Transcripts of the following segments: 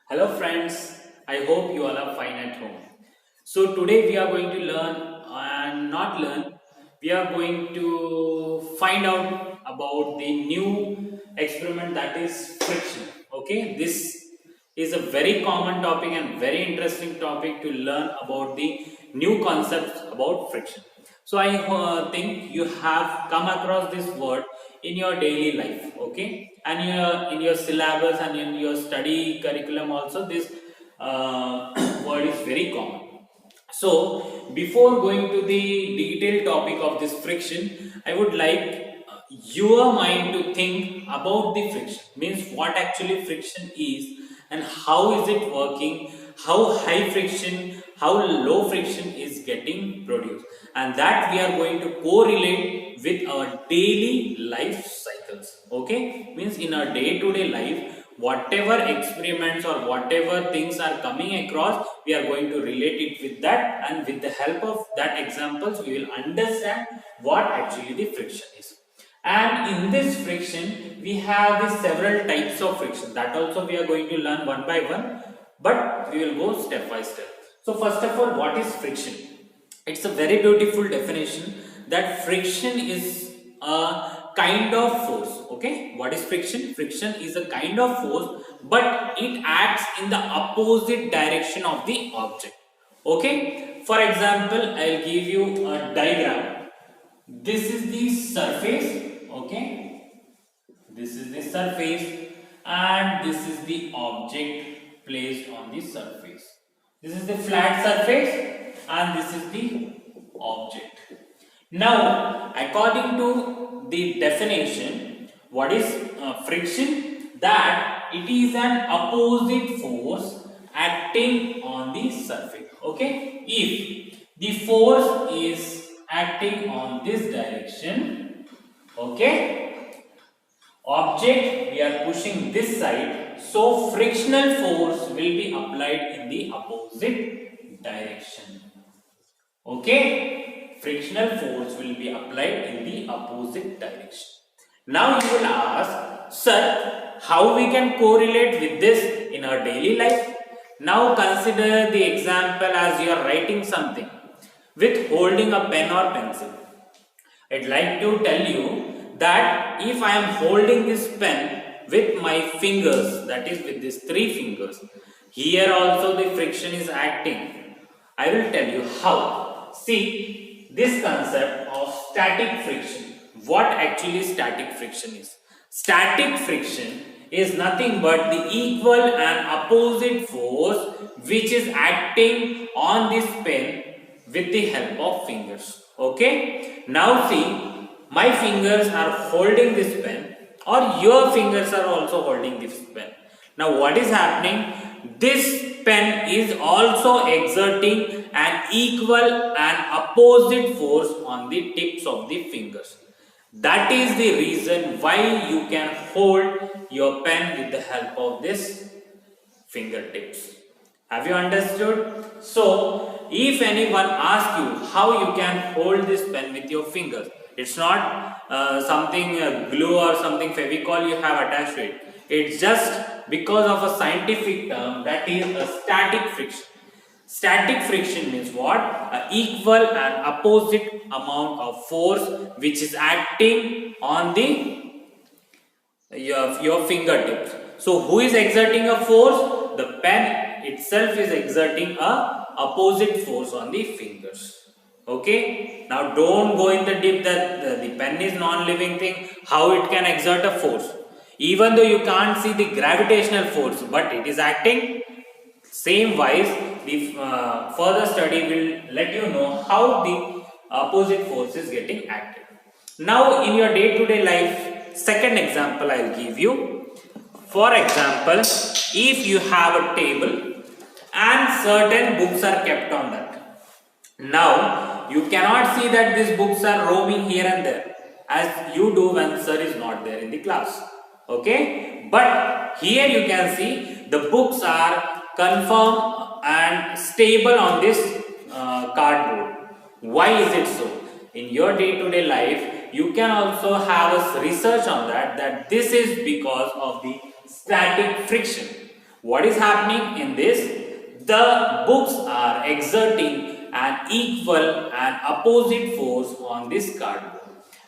Hello friends, I hope you all are fine at home. So today we are going to learn and not learn, we are going to find out about the new experiment that is friction. Okay, this is a very common topic and very interesting topic to learn about the new concepts about friction. So I think you have come across this word in your daily life, okay, and in your syllabus and in your study curriculum also this word is very common. So before going to the detailed topic of this friction, I would like your mind to think about the friction, means what actually friction is and how is it working, how high friction, how low friction is getting produced, and that we are going to correlate with our daily life cycles. Okay, means in our day-to-day life, whatever experiments or whatever things are coming across, we are going to relate it with that, and with the help of that examples we will understand what actually the friction is. And in this friction we have the several types of friction, that also we are going to learn one by one, but we will go step by step. So first of all, what is friction? It's a very beautiful definition that friction is a kind of force. Okay, what is friction? Friction is a kind of force, but it acts in the opposite direction of the object. Okay, for example, I'll give you a diagram. This is the surface. Okay, this is the surface and this is the object placed on the surface. This is the flat surface and this is the object. Now, according to the definition, what is friction? That it is an opposite force acting on the surface. Okay, if the force is acting on this direction, okay, object we are pushing this side, so frictional force will be applied in the opposite direction. Okay, frictional force will be applied in the opposite direction. Now you will ask, sir, how we can correlate with this in our daily life? Now consider the example as you are writing something with holding a pen or pencil. I'd like to tell you that if I am holding this pen with my fingers, that is with these three fingers, here also the friction is acting. I will tell you how. See, this concept of static friction. What actually static friction is? Static friction is nothing but the equal and opposite force which is acting on this pen with the help of fingers. Okay, now see, my fingers are holding this pen, or your fingers are also holding this pen. Now what is happening? This pen is also exerting an equal and opposite force on the tips of the fingers. That is the reason why you can hold your pen with the help of this fingertips. Have you understood? So, if anyone asks you how you can hold this pen with your fingers, it's not something glue or something Fevicol you have attached to it. It's just because of a scientific term, that is a static friction. Static friction means what? A equal and opposite amount of force which is acting on the your fingertips. So who is exerting a force? The pen itself is exerting a opposite force on the fingers. Okay, now don't go in the deep that the pen is non-living thing, how it can exert a force, even though you can't see the gravitational force, but it is acting. Same wise, the further study will let you know how the opposite force is getting acted. Now in your day-to-day life, second example I will give you. For example, if you have a table and certain books are kept on that. Now you cannot see that these books are roaming here and there as you do when sir is not there in the class. Okay, but here you can see the books are confirm and stable on this cardboard. Why is it so? In your day-to-day life, you can also have a research on that this is because of the static friction. What is happening in this? The books are exerting an equal and opposite force on this cardboard,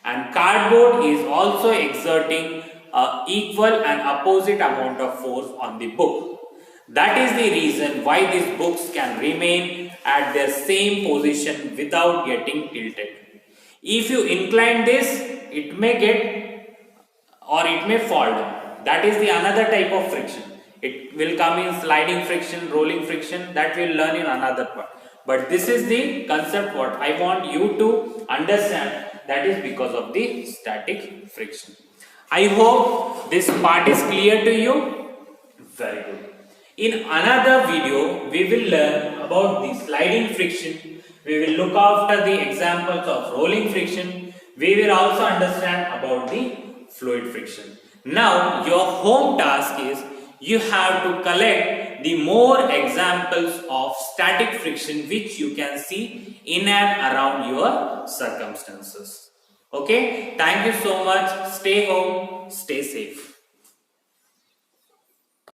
and cardboard is also exerting an equal and opposite amount of force on the book. That is the reason why these books can remain at their same position without getting tilted. If you incline this, it may get or it may fall down. That is the another type of friction. It will come in sliding friction, rolling friction, that we will learn in another part. But this is the concept what I want you to understand, that is because of the static friction. I hope this part is clear to you. Very good. In another video, we will learn about the sliding friction. We will look after the examples of rolling friction. We will also understand about the fluid friction. Now, your home task is you have to collect the more examples of static friction which you can see in and around your circumstances. Okay, thank you so much. Stay home, stay safe.